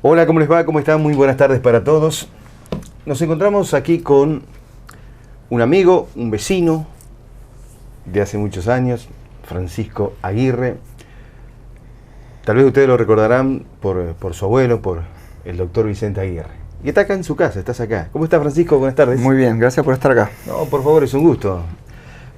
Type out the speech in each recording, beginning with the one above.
Hola, ¿cómo les va? ¿Cómo están? Muy buenas tardes para todos. Nos encontramos aquí con un amigo, un vecino de hace muchos años, Francisco Aguirre. Tal vez ustedes lo recordarán por su abuelo, por el doctor Vicente Aguirre. Y está acá en su casa, estás acá. ¿Cómo estás, Francisco? Buenas tardes. Muy bien, gracias por estar acá. No, por favor, es un gusto.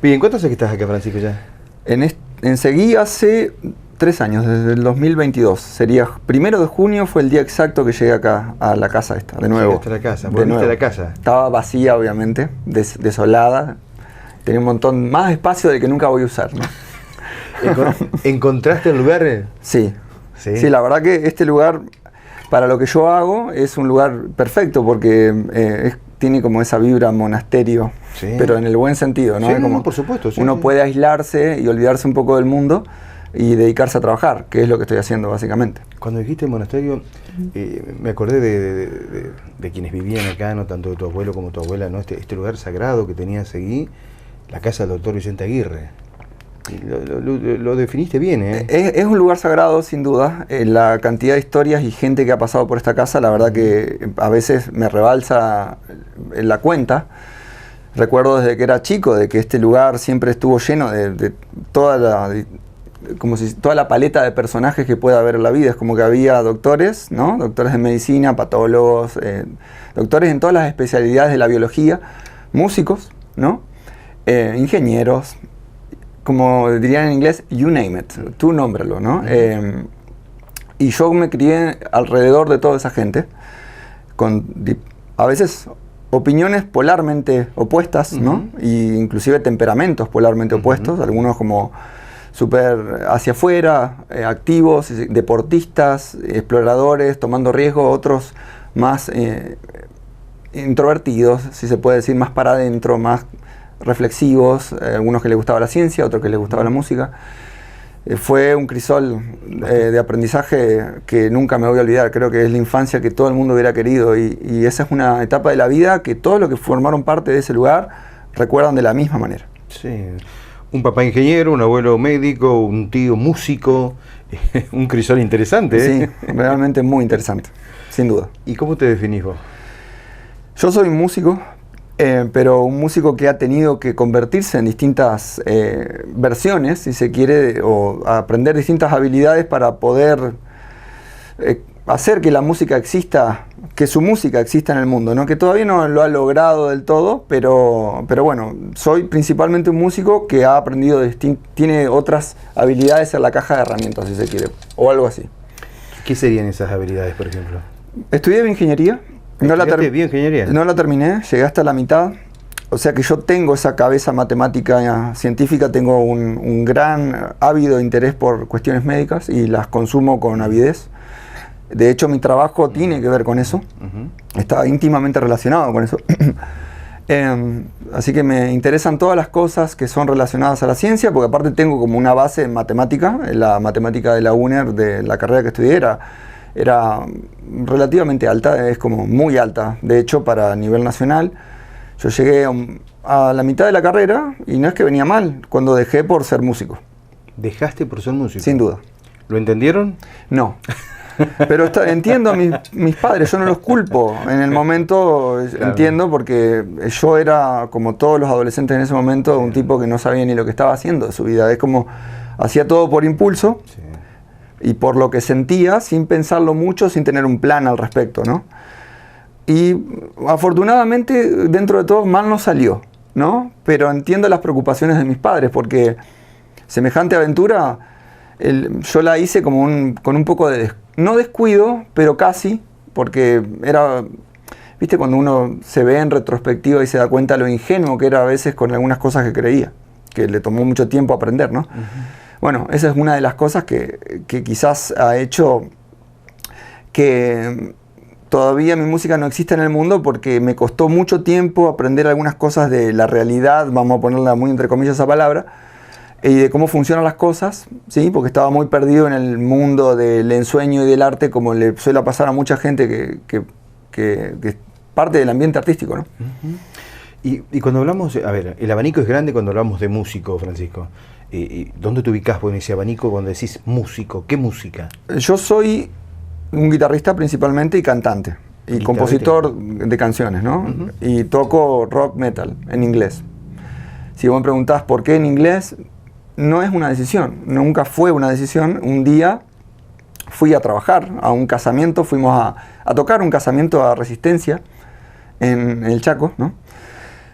Bien, ¿cuánto hace que estás acá, Francisco, ya? En Seguí hace 3 años, desde el 2022. Sería 1 de junio, fue el día exacto que llegué acá a la casa esta, de nuevo. Llegaste a la casa, volviste a la casa. Estaba vacía, obviamente, desolada. Tenía un montón más espacio del que nunca voy a usar, ¿no? ¿Encontraste el lugar? Sí. Sí, la verdad que este lugar, para lo que yo hago, es un lugar perfecto porque tiene como esa vibra monasterio, sí, pero en el buen sentido, ¿no? Sí, como no, por supuesto. Sí, uno sí. puede aislarse y olvidarse un poco del mundo y dedicarse a trabajar, que es lo que estoy haciendo básicamente. Cuando dijiste monasterio, me acordé de quienes vivían acá, no tanto de tu abuelo como tu abuela, ¿no? Este lugar sagrado que tenía Seguí, la casa del doctor Vicente Aguirre. Lo definiste bien, ¿eh? Es un lugar sagrado, sin duda. La cantidad de historias y gente que ha pasado por esta casa, la verdad que a veces me rebalsa en la cuenta. Recuerdo desde que era chico de que este lugar siempre estuvo lleno de toda la paleta de personajes que puede haber en la vida. Es como que había doctores, ¿no? Doctores de medicina, patólogos, doctores en todas las especialidades de la biología, músicos, ¿no? Ingenieros, como dirían en inglés, you name it, tú nómbralo, ¿no? Y yo me crié alrededor de toda esa gente, con a veces opiniones polarmente opuestas, ¿no? Y inclusive temperamentos polarmente opuestos, algunos como súper hacia afuera, activos, deportistas, exploradores, tomando riesgo, otros más introvertidos, si se puede decir, más para adentro, más reflexivos, algunos que les gustaba la ciencia, otros que les gustaba la música. Fue un crisol de aprendizaje que nunca me voy a olvidar. Creo que es la infancia que todo el mundo hubiera querido y esa es una etapa de la vida que todos los que formaron parte de ese lugar recuerdan de la misma manera. Sí, un papá ingeniero, un abuelo médico, un tío músico, un crisol interesante, ¿eh? Sí, realmente muy interesante, sin duda. ¿Y cómo te definís vos? Yo soy músico, pero un músico que ha tenido que convertirse en distintas versiones, si se quiere, o aprender distintas habilidades para poder hacer que la música exista, que su música exista en el mundo, ¿no? Que todavía no lo ha logrado del todo, pero bueno, soy principalmente un músico que ha aprendido, tiene otras habilidades en la caja de herramientas, si se quiere, o algo así. ¿Qué serían esas habilidades, por ejemplo? Estudié bioingeniería. No la terminé, llegué hasta la mitad. O sea que yo tengo esa cabeza matemática científica, tengo un gran ávido interés por cuestiones médicas y las consumo con avidez. De hecho, mi trabajo tiene que ver con eso. Está íntimamente relacionado con eso. Así que me interesan todas las cosas que son relacionadas a la ciencia, porque aparte tengo como una base en matemática. La matemática de la UNER, de la carrera que estudié, era relativamente alta, es como muy alta, de hecho para nivel nacional. Yo llegué a la mitad de la carrera y no es que venía mal cuando dejé por ser músico. ¿Dejaste por ser músico? Sin duda. ¿Lo entendieron? No. Pero entiendo a mis padres, yo no los culpo. En el momento claro. Entiendo porque yo era, como todos los adolescentes en ese momento, un tipo que no sabía ni lo que estaba haciendo de su vida. Es como, hacía todo por impulso. Sí. Y por lo que sentía, sin pensarlo mucho, sin tener un plan al respecto, ¿no? Y afortunadamente, dentro de todo, mal no salió, ¿no? Pero entiendo las preocupaciones de mis padres, porque semejante aventura, yo la hice como con un poco de, no descuido, pero casi, porque era, viste, cuando uno se ve en retrospectiva y se da cuenta lo ingenuo que era a veces con algunas cosas que creía, que le tomó mucho tiempo aprender, ¿no? Bueno, esa es una de las cosas que quizás ha hecho que todavía mi música no exista en el mundo, porque me costó mucho tiempo aprender algunas cosas de la realidad, vamos a ponerla muy entre comillas esa palabra, y de cómo funcionan las cosas, ¿sí? Porque estaba muy perdido en el mundo del ensueño y del arte, como le suele pasar a mucha gente que es parte del ambiente artístico, ¿no? Y cuando hablamos, a ver, el abanico es grande cuando hablamos de músico, Francisco. ¿Dónde te ubicás en ese abanico cuando decís músico? ¿Qué música? Yo soy un guitarrista principalmente y cantante. Y compositor de canciones, ¿no? Y toco rock metal en inglés. Si vos me preguntás por qué en inglés, no es una decisión, nunca fue una decisión. Un día fui a trabajar a un casamiento, fuimos a tocar un casamiento a Resistencia en el Chaco, ¿no?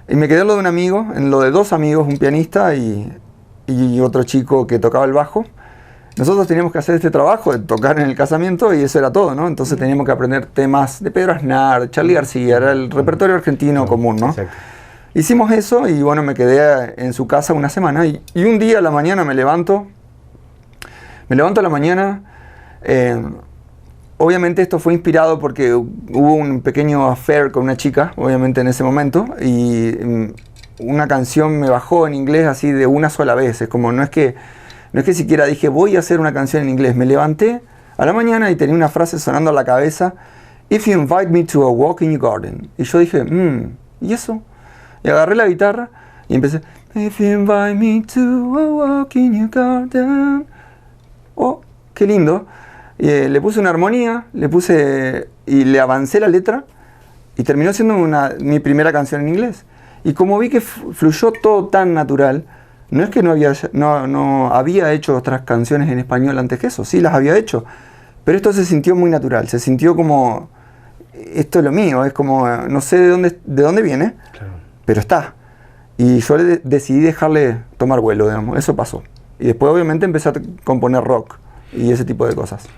Y me quedé en lo de un amigo, en lo de dos amigos, un pianista y otro chico que tocaba el bajo. Nosotros teníamos que hacer este trabajo de tocar en el casamiento y eso era todo, ¿no? Entonces teníamos que aprender temas de Pedro Aznar, de Charly García, era el repertorio argentino común, ¿no? Exacto. Hicimos eso y bueno, me quedé en su casa una semana y un día a la mañana me levanto a la mañana, obviamente esto fue inspirado porque hubo un pequeño affair con una chica, obviamente en ese momento, y una canción me bajó en inglés así de una sola vez, es como no es que siquiera dije voy a hacer una canción en inglés, me levanté a la mañana y tenía una frase sonando en la cabeza, "If you invite me to a walk in your garden", y yo dije, ¿y eso? Y agarré la guitarra y empecé, "If you invite me to a walk in your garden", oh, qué lindo, y, le puse una armonía, y le avancé la letra y terminó siendo mi primera canción en inglés. Y como vi que fluyó todo tan natural, no es que no había hecho otras canciones en español antes que eso, sí las había hecho, pero esto se sintió muy natural, se sintió como, esto es lo mío, es como, no sé de dónde viene, claro, pero está. Y yo decidí dejarle tomar vuelo, digamos, eso pasó. Y después obviamente empecé a componer rock y ese tipo de cosas.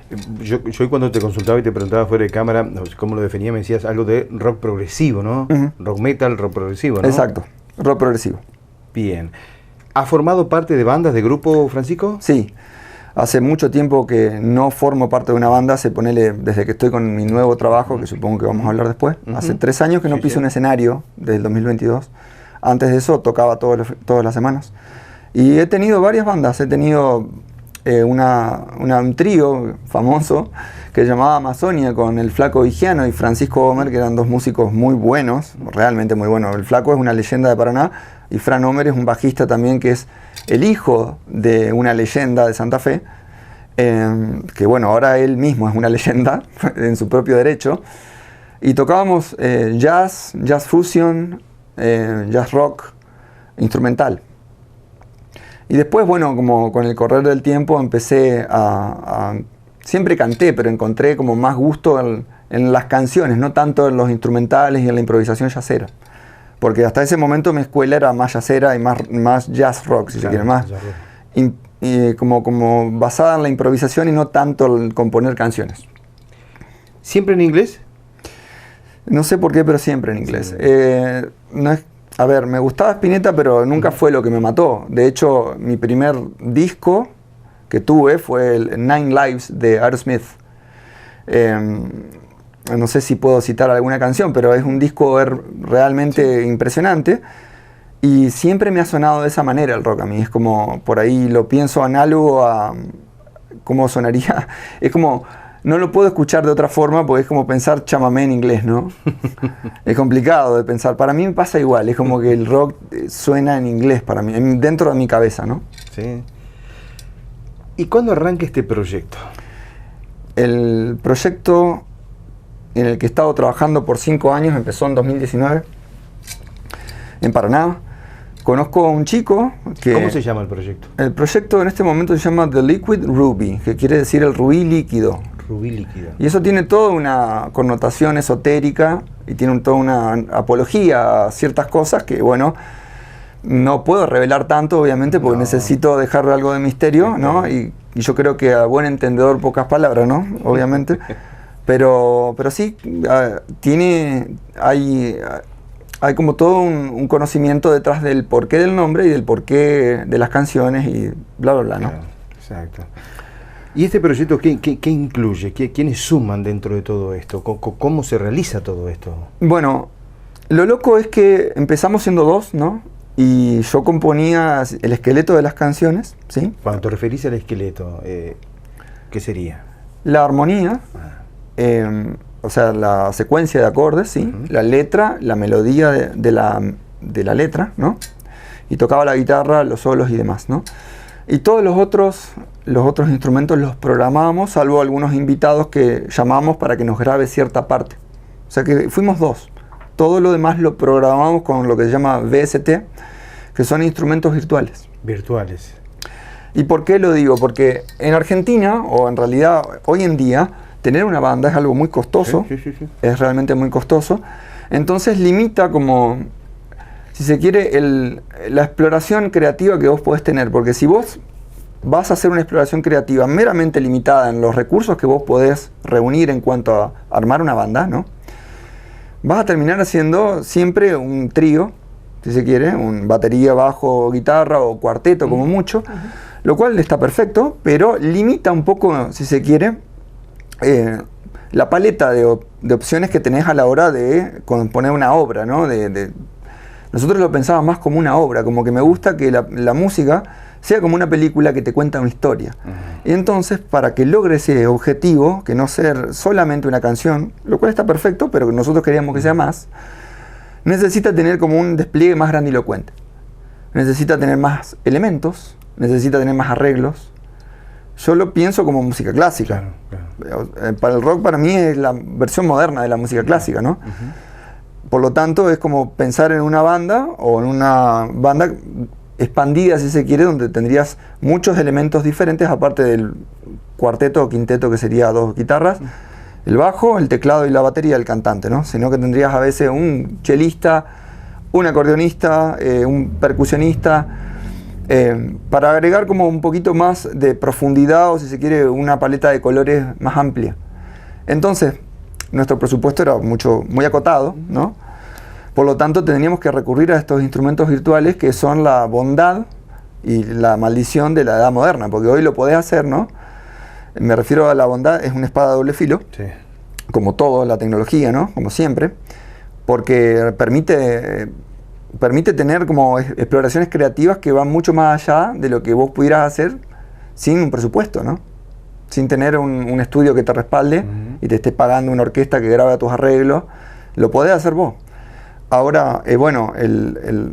Yo cuando te consultaba y te preguntaba fuera de cámara cómo lo definía, me decías algo de rock progresivo, ¿no? Rock metal, rock progresivo, ¿no? Exacto, rock progresivo. Bien. ¿Has formado parte de bandas, de grupo, Francisco? Sí, hace mucho tiempo que no formo parte de una banda, desde que estoy con mi nuevo trabajo, que supongo que vamos a hablar después. Hace 3 años que no piso un escenario, desde el 2022. Antes de eso tocaba todas las semanas. Y he tenido varias bandas, he tenido un trío famoso que se llamaba Amazonia con el Flaco Vigiano y Francisco Homer, que eran dos músicos muy buenos, realmente muy buenos. El Flaco es una leyenda de Paraná y Fran Homer es un bajista también que es el hijo de una leyenda de Santa Fe, que bueno, ahora él mismo es una leyenda en su propio derecho. Y tocábamos jazz fusion, jazz rock, instrumental. Y después, bueno, como con el correr del tiempo empecé siempre canté, pero encontré como más gusto en las canciones, no tanto en los instrumentales y en la improvisación jazzera. Porque hasta ese momento mi escuela era más jazzera y más jazz rock, si se quiere, más como basada en la improvisación y no tanto el componer canciones. ¿Siempre en inglés? No sé por qué, pero siempre en inglés. No es, a ver, me gustaba Spinetta, pero nunca fue lo que me mató. De hecho, mi primer disco que tuve fue el Nine Lives de Aerosmith. No sé si puedo citar alguna canción, pero es un disco realmente impresionante. Y siempre me ha sonado de esa manera el rock a mí. Es como, por ahí lo pienso análogo a cómo sonaría. Es como, no lo puedo escuchar de otra forma porque es como pensar chamamé en inglés, ¿no? Es complicado de pensar. Para mí me pasa igual. Es como que el rock suena en inglés para mí, dentro de mi cabeza, ¿no? Sí. ¿Y cuándo arranca este proyecto? El proyecto en el que he estado trabajando por 5 años empezó en 2019 en Paraná. Conozco a un chico que... ¿Cómo se llama el proyecto? El proyecto en este momento se llama The Liquid Ruby, que quiere decir el rubí líquido. Rubí líquido. Y eso tiene toda una connotación esotérica y tiene toda una apología a ciertas cosas que, bueno, no puedo revelar tanto, obviamente, porque necesito dejar algo de misterio, ¿no? Y yo creo que a buen entendedor pocas palabras, ¿no? Obviamente. Pero sí, hay como todo un conocimiento detrás del porqué del nombre y del porqué de las canciones y bla, bla, bla, ¿no? Claro, exacto. ¿Y este proyecto qué incluye? ¿Quiénes suman dentro de todo esto? ¿Cómo se realiza todo esto? Bueno, lo loco es que empezamos siendo 2, ¿no? Y yo componía el esqueleto de las canciones, ¿sí? Cuando te referís al esqueleto, ¿qué sería? La armonía, o sea, la secuencia de acordes, ¿sí? La letra, la melodía de la letra, ¿no? Y tocaba la guitarra, los solos y demás, ¿no? Y todos los otros instrumentos los programábamos, salvo algunos invitados que llamamos para que nos grabe cierta parte. O sea que fuimos 2. Todo lo demás lo programamos con lo que se llama VST, que son instrumentos virtuales. Virtuales. ¿Y por qué lo digo? Porque en Argentina, o en realidad hoy en día, tener una banda es algo muy costoso. Sí. Es realmente muy costoso. Entonces limita como, si se quiere, la exploración creativa que vos podés tener. Porque si vos vas a hacer una exploración creativa meramente limitada en los recursos que vos podés reunir en cuanto a armar una banda, ¿no? Vas a terminar haciendo siempre un trío, si se quiere, un batería, bajo, guitarra o cuarteto como mucho, lo cual está perfecto, pero limita un poco, si se quiere, la paleta de opciones que tenés a la hora de componer una obra, ¿no? Nosotros lo pensábamos más como una obra, como que me gusta que la música sea como una película que te cuenta una historia. Y entonces, para que logre ese objetivo, que no ser solamente una canción, lo cual está perfecto, pero nosotros queríamos que sea más, necesita tener como un despliegue más grandilocuente. Necesita tener más elementos, necesita tener más arreglos. Yo lo pienso como música clásica. Claro. Para el rock, para mí, es la versión moderna de la música clásica, ¿no? Por lo tanto, es como pensar en una banda, o en una banda expandida, si se quiere, donde tendrías muchos elementos diferentes, aparte del cuarteto o quinteto, que sería 2 guitarras, el bajo, el teclado y la batería del cantante, ¿no? Sino que tendrías a veces un chelista, un acordeonista, un percusionista, para agregar como un poquito más de profundidad, o si se quiere, una paleta de colores más amplia. Entonces, nuestro presupuesto era muy acotado, ¿no? Por lo tanto, teníamos que recurrir a estos instrumentos virtuales que son la bondad y la maldición de la edad moderna, porque hoy lo podés hacer, ¿no? Me refiero a la bondad, es una espada de doble filo, sí, como todo, la tecnología, ¿no? Como siempre, porque permite tener como exploraciones creativas que van mucho más allá de lo que vos pudieras hacer sin un presupuesto, ¿no? Sin tener un estudio que te respalde y te esté pagando una orquesta que grabe tus arreglos, lo podés hacer vos. Ahora, bueno, el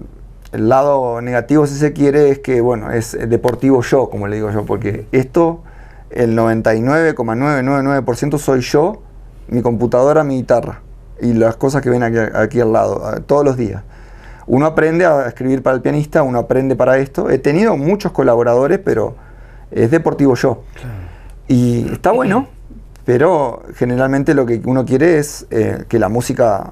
lado negativo, si se quiere, es que, bueno, es deportivo yo, como le digo yo, porque esto, el 99,999% soy yo, mi computadora, mi guitarra, y las cosas que ven aquí al lado, todos los días. Uno aprende a escribir para el pianista, uno aprende para esto. He tenido muchos colaboradores, pero es deportivo yo. Claro. Y está bueno, pero generalmente lo que uno quiere es que la música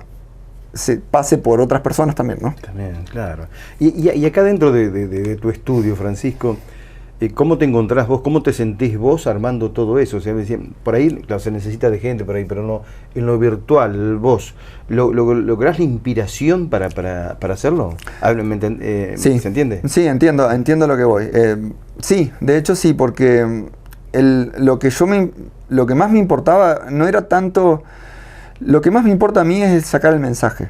se pase por otras personas también, ¿no? También, claro. Y acá dentro de tu estudio, Francisco, ¿cómo te encontrás vos? ¿Cómo te sentís vos armando todo eso? O sea, por ahí, claro, se necesita de gente por ahí, pero no, en lo virtual, vos, ¿lográs la inspiración para hacerlo? Sí, ¿se entiende? Sí, entiendo lo que voy. Sí, de hecho sí, porque lo que más me importaba no era tanto. Lo que más me importa a mí es sacar el mensaje.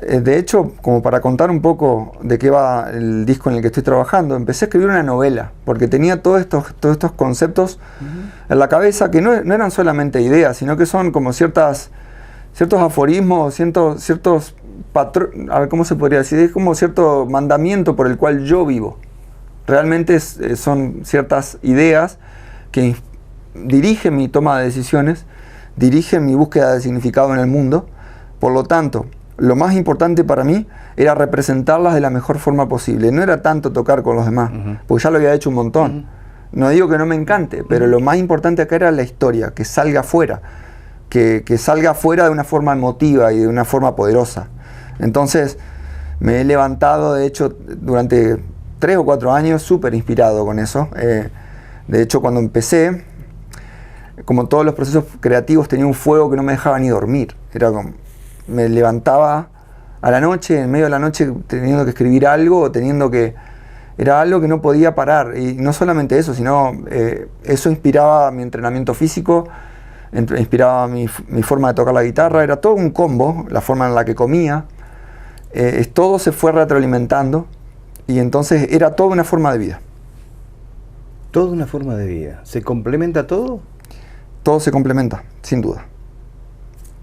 De hecho, como para contar un poco de qué va el disco en el que estoy trabajando, empecé a escribir una novela, porque tenía todos estos conceptos en la cabeza que no eran solamente ideas, sino que son como ciertos aforismos, ciertos patrones, a ver cómo se podría decir, es como cierto mandamiento por el cual yo vivo. Realmente son ciertas ideas que dirigen mi toma de decisiones, dirigen mi búsqueda de significado en el mundo. Por lo tanto, lo más importante para mí era representarlas de la mejor forma posible. No era tanto tocar con los demás, porque ya lo había hecho un montón. No digo que no me encante, pero lo más importante acá era la historia, que salga afuera, que salga afuera de una forma emotiva y de una forma poderosa. Entonces, me he levantado, de hecho, durante 3 o 4 años, súper inspirado con eso. De hecho, cuando empecé, como todos los procesos creativos, tenía un fuego que no me dejaba ni dormir. Era como, me levantaba a la noche, en medio de la noche, teniendo que escribir algo, era algo que no podía parar. Y no solamente eso, sino eso inspiraba mi entrenamiento físico, inspiraba mi forma de tocar la guitarra. Era todo un combo, la forma en la que comía. Todo se fue retroalimentando, y entonces era toda una forma de vida. Toda una forma de vida. ¿Se complementa todo? Todo se complementa, sin duda.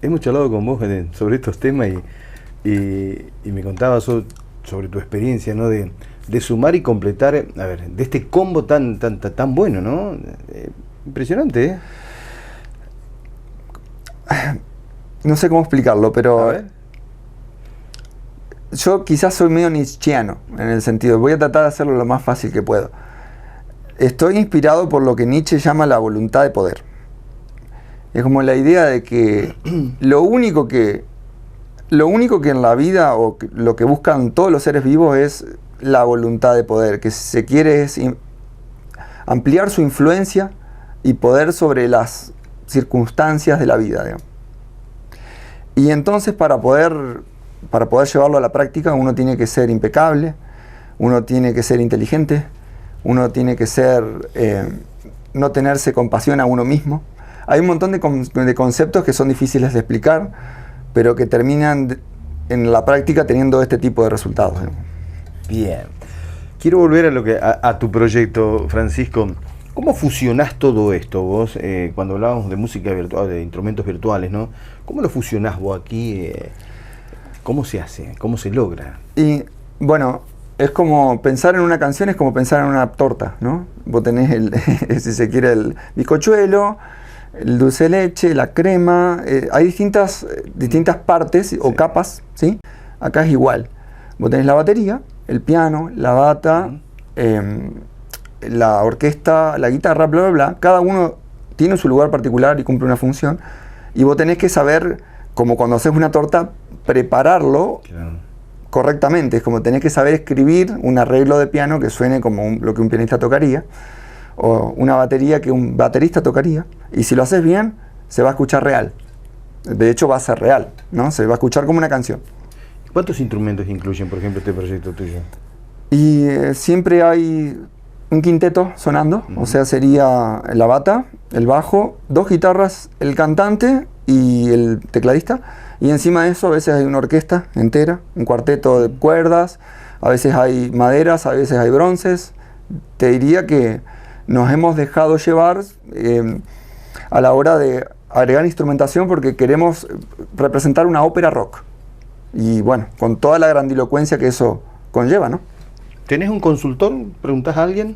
Hemos charlado con vos sobre estos temas y me contabas sobre tu experiencia, ¿no? de de sumar y completar, a ver, de este combo tan bueno, ¿no? Impresionante, ¿eh? No sé cómo explicarlo, pero A ver. yo quizás soy medio nietzscheano en el sentido, voy a tratar de hacerlo lo más fácil que puedo. Estoy inspirado por lo que Nietzsche llama la voluntad de poder. Es como la idea de que lo único que en la vida o lo que buscan todos los seres vivos es la voluntad de poder, que se quiere es ampliar su influencia y poder sobre las circunstancias de la vida, digamos. Y entonces para poder llevarlo a la práctica uno tiene que ser impecable, uno tiene que ser inteligente, uno tiene que ser no tenerse compasión a uno mismo. Hay un montón de conceptos que son difíciles de explicar, pero que terminan en la práctica teniendo este tipo de resultados. Bien. Quiero volver a tu proyecto, Francisco. ¿Cómo fusionás todo esto vos? Cuando hablábamos de música virtual, de instrumentos virtuales, ¿no? ¿Cómo lo fusionás vos aquí? ¿Cómo se hace? ¿Cómo se logra? Y bueno, es como pensar en una canción, es como pensar en una torta, ¿no? Vos tenés si se quiere, el bizcochuelo, el dulce de leche, la crema, hay distintas partes o capas, ¿sí? Acá es igual. Vos tenés la batería, el piano, la bata, la orquesta, la guitarra, bla, bla, bla. Cada uno tiene su lugar particular y cumple una función. Y vos tenés que saber, como cuando haces una torta, prepararlo correctamente. Es como tenés que saber escribir un arreglo de piano que suene como lo que un pianista tocaría, o una batería que un baterista tocaría. Y si lo haces bien, se va a escuchar real. De hecho, va a ser real, ¿no? Se va a escuchar como una canción. ¿Cuántos instrumentos incluyen, por ejemplo, este proyecto tuyo? Y siempre hay un quinteto sonando, o sea, sería la bata, el bajo, 2 guitarras, el cantante y el tecladista, y encima de eso a veces hay una orquesta entera, un cuarteto de cuerdas, a veces hay maderas, a veces hay bronces. Te diría que nos hemos dejado llevar a la hora de agregar instrumentación porque queremos representar una ópera rock, y bueno, con toda la grandilocuencia que eso conlleva, ¿no? ¿Tenés un consultor? ¿Preguntás a alguien?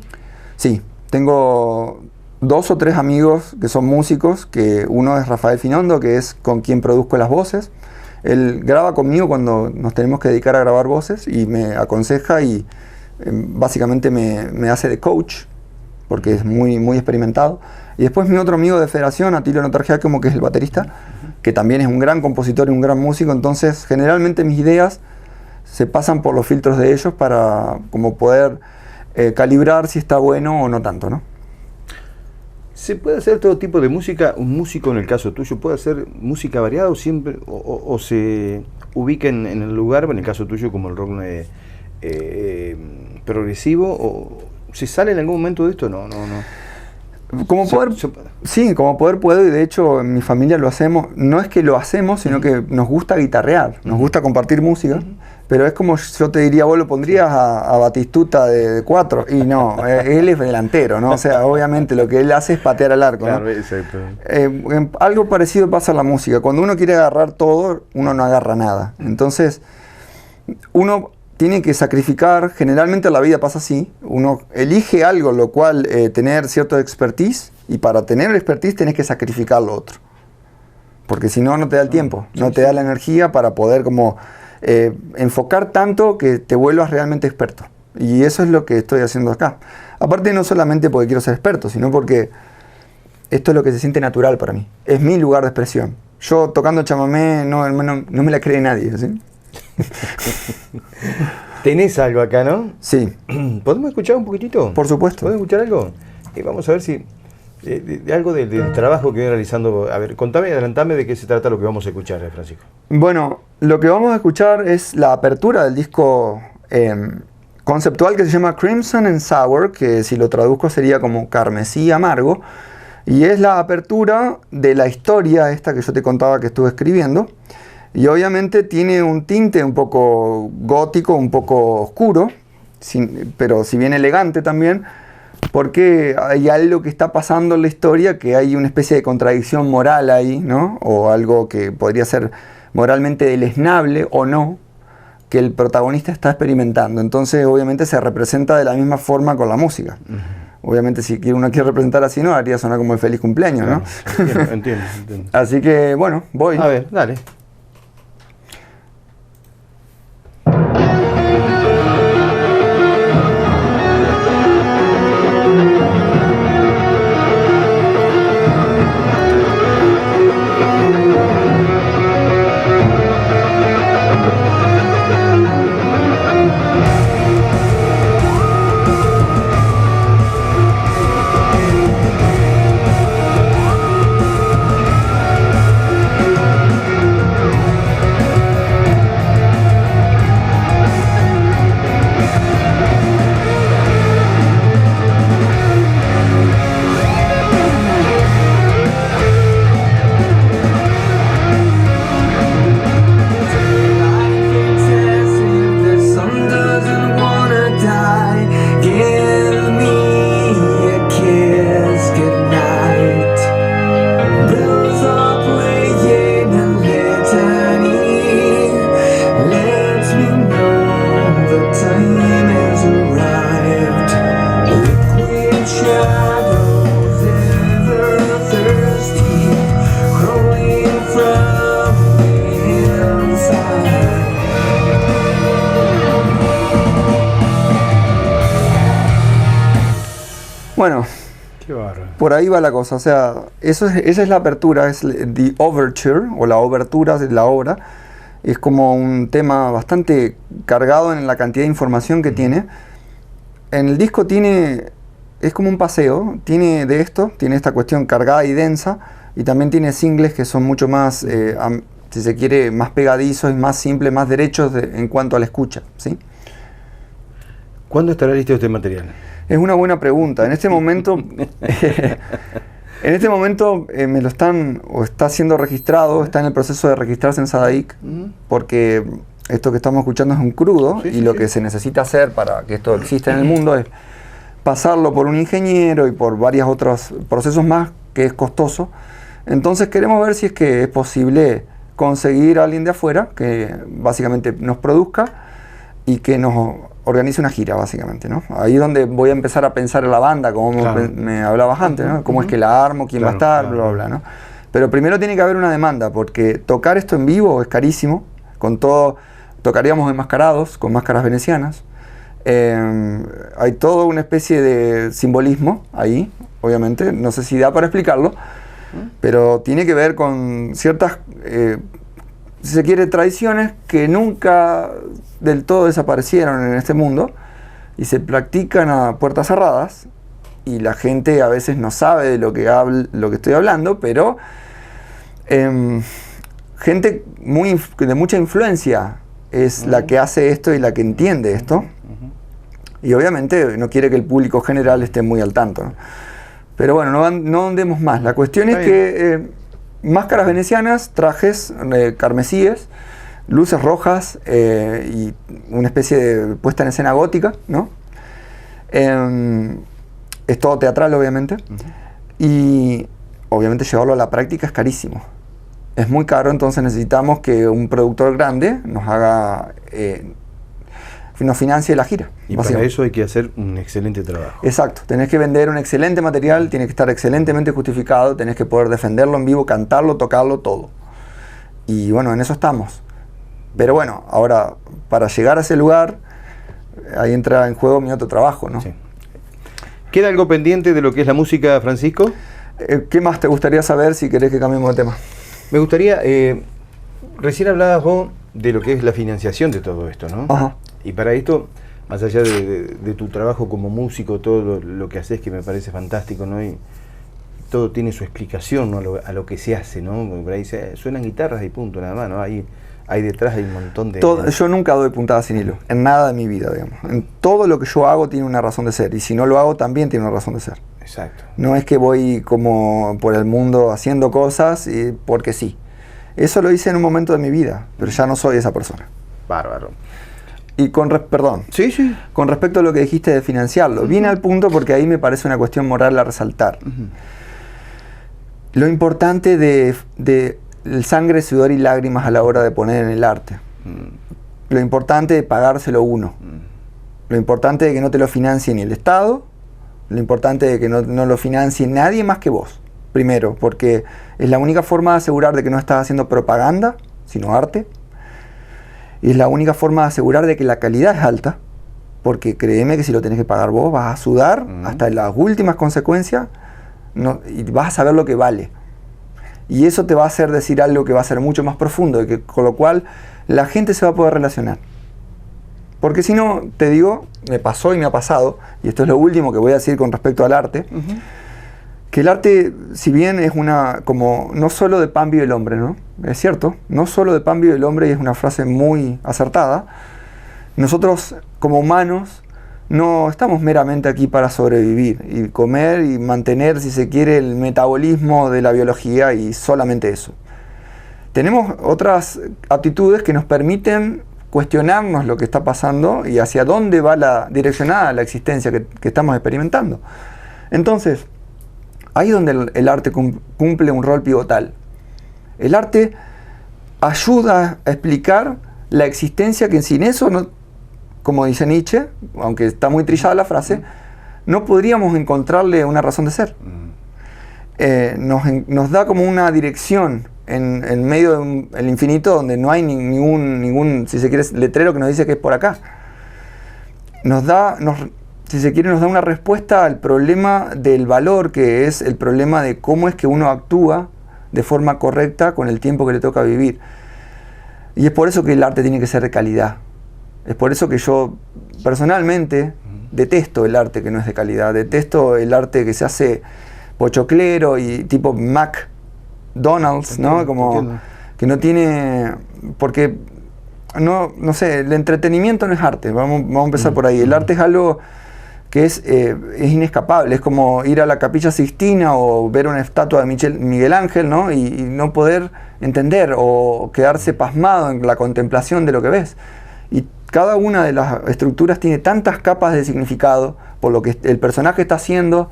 Sí, tengo 2 o 3 amigos que son músicos, que uno es Rafael Finondo, que es con quien produzco las voces. Él graba conmigo cuando nos tenemos que dedicar a grabar voces y me aconseja y básicamente me hace de coach, porque es muy experimentado. Y después mi otro amigo de Federación, Atilio Notar como que es el baterista, que también es un gran compositor y un gran músico. Entonces generalmente mis ideas se pasan por los filtros de ellos para como poder calibrar si está bueno o no tanto, ¿no? ¿Se puede hacer todo tipo de música? ¿Un músico, en el caso tuyo, puede hacer música variada o siempre o se ubica en el lugar, en el caso tuyo, como el rock progresivo? ¿O se sale en algún momento de esto? No. Como poder, sí, como poder puedo, y de hecho en mi familia lo hacemos. No es que lo hacemos, sino que nos gusta guitarrear, nos gusta compartir música, pero es como yo te diría, vos lo pondrías a Batistuta de 4, y no, él es delantero, ¿no? O sea, obviamente lo que él hace es patear al arco, ¿no? Claro, exacto. Algo parecido pasa en la música. Cuando uno quiere agarrar todo, uno no agarra nada. Entonces, uno tiene que sacrificar, generalmente la vida pasa así, uno elige algo lo cual tener cierto expertise, y para tener expertise tenés que sacrificar lo otro, porque si no, no te da el tiempo, no te da la energía para poder como enfocar tanto que te vuelvas realmente experto. Y eso es lo que estoy haciendo acá. Aparte, no solamente porque quiero ser experto, sino porque esto es lo que se siente natural para mí, es mi lugar de expresión. Yo tocando chamamé no me la cree nadie, ¿sí? Tenés algo acá, ¿no? Sí. ¿Podemos escuchar un poquitito? Por supuesto. ¿Podemos escuchar algo? Vamos a ver si de algo del trabajo que voy realizando. A ver, contame, adelantame de qué se trata lo que vamos a escuchar, Francisco. Bueno, lo que vamos a escuchar es la apertura del disco conceptual que se llama Crimson and Sour, que si lo traduzco sería como carmesí amargo, y es la apertura de la historia esta que yo te contaba que estuve escribiendo. Y obviamente tiene un tinte un poco gótico, un poco oscuro, pero si bien elegante también, porque hay algo que está pasando en la historia, que hay una especie de contradicción moral ahí, ¿no? O algo que podría ser moralmente deleznable o no, que el protagonista está experimentando. Entonces, obviamente, se representa de la misma forma con la música. Obviamente, si uno quiere representar así, no haría sonar como el feliz cumpleaños, Claro, ¿no? entiendo. Así que, bueno, voy. A ver, dale. Bueno, Qué bárbaro. por ahí va la cosa. O sea, esa es la apertura, es the overture, o la obertura de la obra. Es como un tema bastante cargado en la cantidad de información que tiene. En el disco es como un paseo, tiene esta cuestión cargada y densa, y también tiene singles que son mucho más, si se quiere, más pegadizos y más simples, más derechos en cuanto a la escucha, ¿sí? ¿Cuándo estará listo este material? Es una buena pregunta. En este momento, me lo están, o está siendo registrado, está en el proceso de registrarse en Sadaic, porque esto que estamos escuchando es un crudo, y lo que se necesita hacer para que esto exista en el mundo es pasarlo por un ingeniero y por varios otros procesos más, que es costoso. Entonces queremos ver si es que es posible conseguir a alguien de afuera que básicamente nos produzca y que nos organice una gira, básicamente, ¿no? Ahí es donde voy a empezar a pensar en la banda, como Claro. me hablabas antes, ¿no? Cómo es que la armo, quién va a estar, Claro, bla, bla, claro. bla, ¿no? Pero primero tiene que haber una demanda, porque tocar esto en vivo es carísimo. Con todo, tocaríamos enmascarados, con máscaras venecianas. Hay toda una especie de simbolismo ahí, obviamente. No sé si da para explicarlo, pero tiene que ver con ciertas, si se quiere, tradiciones que nunca del todo desaparecieron en este mundo y se practican a puertas cerradas, y la gente a veces no sabe de lo que estoy hablando, pero gente de mucha influencia es la que hace esto y la que entiende esto, y obviamente no quiere que el público general esté muy al tanto, ¿no? Pero bueno, no andemos más. La cuestión es que máscaras venecianas, trajes carmesíes, luces rojas y una especie de puesta en escena gótica, ¿no? Es todo teatral, obviamente. Y obviamente llevarlo a la práctica es carísimo. Es muy caro, entonces necesitamos que un productor grande nos haga, nos financie la gira. Y para eso hay que hacer un excelente trabajo. Exacto, tenés que vender un excelente material, tiene que estar excelentemente justificado, tenés que poder defenderlo en vivo, cantarlo, tocarlo, todo. Y bueno, en eso estamos. Pero bueno, ahora, para llegar a ese lugar, ahí entra en juego mi otro trabajo, ¿no? Sí. ¿Queda algo pendiente de lo que es la música, Francisco? ¿Qué más te gustaría saber si querés que cambiemos de tema? Me gustaría, recién hablabas vos de lo que es la financiación de todo esto, ¿no? Ajá. Y para esto, más allá de tu trabajo como músico, todo lo que haces, que me parece fantástico, ¿no? Y todo tiene su explicación, ¿no? A lo que se hace, ¿no? Por ahí suenan guitarras y punto, nada más, ¿no? Hay detrás hay un montón de... Yo nunca doy puntada sin hilo, en nada de mi vida, digamos. En todo lo que yo hago tiene una razón de ser, y si no lo hago también tiene una razón de ser. Exacto. No es que voy como por el mundo haciendo cosas porque sí. Eso lo hice en un momento de mi vida, pero ya no soy esa persona. Bárbaro. Y perdón, Sí, sí. con respecto a lo que dijiste de financiarlo, viene al punto porque ahí me parece una cuestión moral a resaltar. Lo importante de el sangre, sudor y lágrimas a la hora de poner en el arte. lo importante es pagárselo uno. Lo importante es que no te lo financie ni el Estado, lo importante es que no lo financie nadie más que vos. Primero, porque es la única forma de asegurar de que no estás haciendo propaganda, sino arte. Y es la única forma de asegurar de que la calidad es alta, porque créeme que si lo tenés que pagar vos, vas a sudar hasta las últimas consecuencias y vas a saber lo que vale. Y eso te va a hacer decir algo que va a ser mucho más profundo, con lo cual la gente se va a poder relacionar. Porque si no, te digo, me pasó y me ha pasado, y esto es lo último que voy a decir con respecto al arte, que el arte, si bien es como no solo de pan vive el hombre, ¿no? Es cierto, no solo de pan vive el hombre, y es una frase muy acertada. Nosotros, como humanos, no estamos meramente aquí para sobrevivir y comer y mantener, si se quiere, el metabolismo de la biología y solamente eso. Tenemos otras aptitudes que nos permiten cuestionarnos lo que está pasando y hacia dónde va direccionada la existencia que estamos experimentando. Entonces, ahí es donde el arte cumple un rol pivotal. El arte ayuda a explicar la existencia que sin eso, no, como dice Nietzsche, aunque está muy trillada la frase, no podríamos encontrarle una razón de ser. Nos da como una dirección en medio del infinito donde no hay ningún, si se quiere, letrero que nos dice que es por acá. Si se quiere, nos da una respuesta al problema del valor, que es el problema de cómo es que uno actúa de forma correcta con el tiempo que le toca vivir. Y es por eso que el arte tiene que ser de calidad. Es por eso que yo personalmente detesto el arte que no es de calidad. Detesto el arte que se hace pochoclero y tipo McDonald's, ¿no? Como que no tiene... Porque, no sé, el entretenimiento no es arte. Vamos a empezar por ahí. El arte es algo que es inescapable. Es como ir a la Capilla Sixtina o ver una estatua de Miguel Ángel, ¿no? Y no poder entender o quedarse pasmado en la contemplación de lo que ves. Y cada una de las estructuras tiene tantas capas de significado por lo que el personaje está haciendo,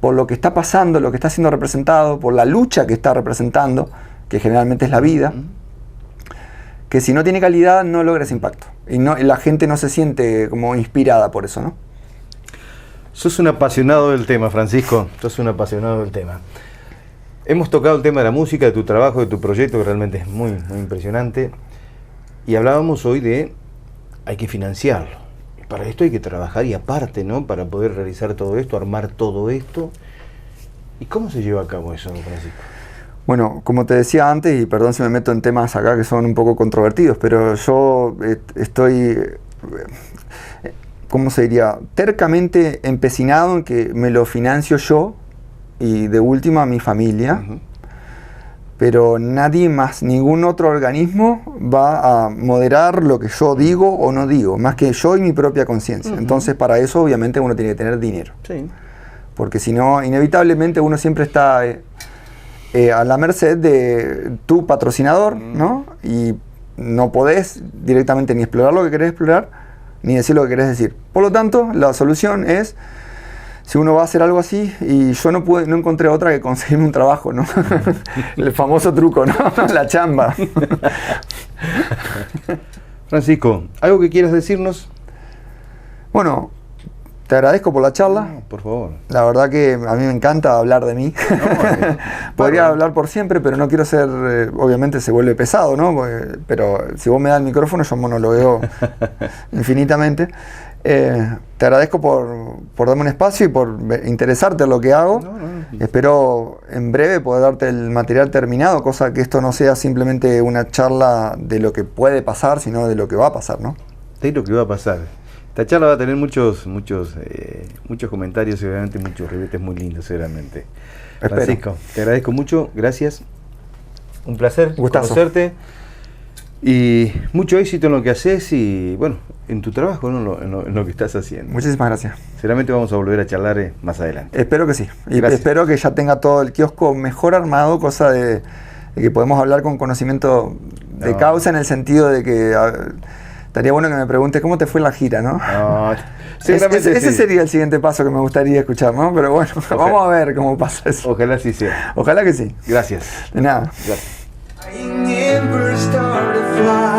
por lo que está pasando, lo que está siendo representado, por la lucha que está representando, que generalmente es la vida, que si no tiene calidad no logra ese impacto. Y la gente no se siente como inspirada por eso, ¿no? Sos un apasionado del tema, Francisco. Sos un apasionado del tema. Hemos tocado el tema de la música, de tu trabajo, de tu proyecto, que realmente es muy, muy impresionante. Y hablábamos hoy de hay que financiarlo. Y para esto hay que trabajar y aparte, ¿no? Para poder realizar todo esto, armar todo esto. ¿Y cómo se lleva a cabo eso, Francisco? Bueno, como te decía antes, y perdón si me meto en temas acá que son un poco controvertidos, pero yo estoy, ¿cómo se diría? Tercamente empecinado en que me lo financio yo y de última mi familia. Pero nadie más, ningún otro organismo va a moderar lo que yo digo o no digo, más que yo y mi propia conciencia. Entonces, para eso obviamente uno tiene que tener dinero. Sí. Porque si no, inevitablemente uno siempre está a la merced de tu patrocinador, ¿no? Y no podés directamente ni explorar lo que querés explorar, ni decir lo que querés decir. Por lo tanto, la solución es... Si uno va a hacer algo así, y yo no encontré otra que conseguirme un trabajo, ¿no? El famoso truco, ¿no? La chamba. Francisco, ¿algo que quieras decirnos? Bueno, te agradezco por la charla. No, por favor. La verdad que a mí me encanta hablar de mí. Podría hablar por siempre, pero no quiero ser... obviamente se vuelve pesado, ¿no? Pero si vos me das el micrófono, yo monologueo infinitamente. Te agradezco por darme un espacio y por interesarte en lo que hago. Espero en breve poder darte el material terminado, cosa que esto no sea simplemente una charla de lo que puede pasar, sino de lo que va a pasar, ¿no? De lo que va a pasar. Esta charla va a tener muchos comentarios y obviamente muchos ribetes muy lindos, seguramente. Francisco, te agradezco mucho, gracias. Un placer conocerte. Y mucho éxito en lo que haces y, bueno, en tu trabajo, ¿no? en lo que estás haciendo. Muchísimas gracias. Seguramente vamos a volver a charlar más adelante. Espero que sí. Y espero que ya tenga todo el kiosco mejor armado, cosa de que podemos hablar con conocimiento de causa, en el sentido de que estaría bueno que me preguntes cómo te fue la gira, ¿no? Ese sería el siguiente paso que me gustaría escuchar, ¿no? Pero bueno, vamos a ver cómo pasa eso. Ojalá sí sea. Ojalá que sí. Gracias. De nada. Gracias. I never started flying.